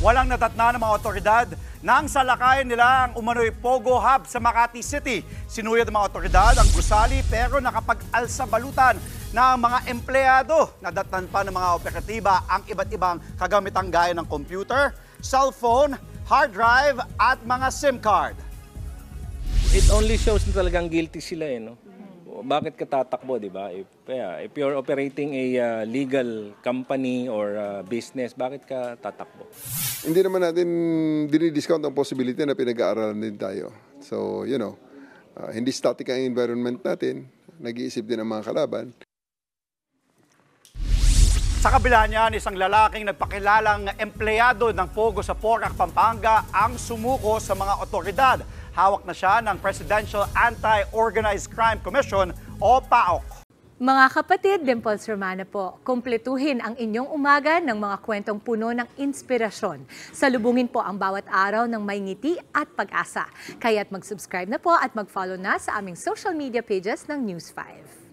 Walang natatna ng mga otoridad nang salakayin nila ang umano'y Pogo Hub sa Makati City. Sinuyod ng mga otoridad ang gusali pero nakapag-alsa balutan ng mga empleyado. Nadatnan pa ng mga operatiba ang iba't ibang kagamitang gaya ng computer, cellphone, hard drive at mga SIM card. It only shows na talagang guilty sila no? Bakit ka tatakbo, di ba? If you're operating a legal company or business, bakit ka tatakbo? Hindi naman natin dinidiscount ang possibility na pinag-aaralan din tayo. So, hindi static ang environment natin. Nag-iisip din ang mga kalaban. Sa kabila niyan, isang lalaking nagpakilalang empleyado ng Pogo sa Porac, Pampanga ang sumuko sa mga otoridad. Hawak na siya ng Presidential Anti-Organized Crime Commission o PAOC. Mga kapatid, Dimples Romana po, kumpletuhin ang inyong umaga ng mga kwentong puno ng inspirasyon. Salubungin po ang bawat araw ng may ngiti at pag-asa. Kaya't mag-subscribe na po at mag-follow na sa aming social media pages ng News 5.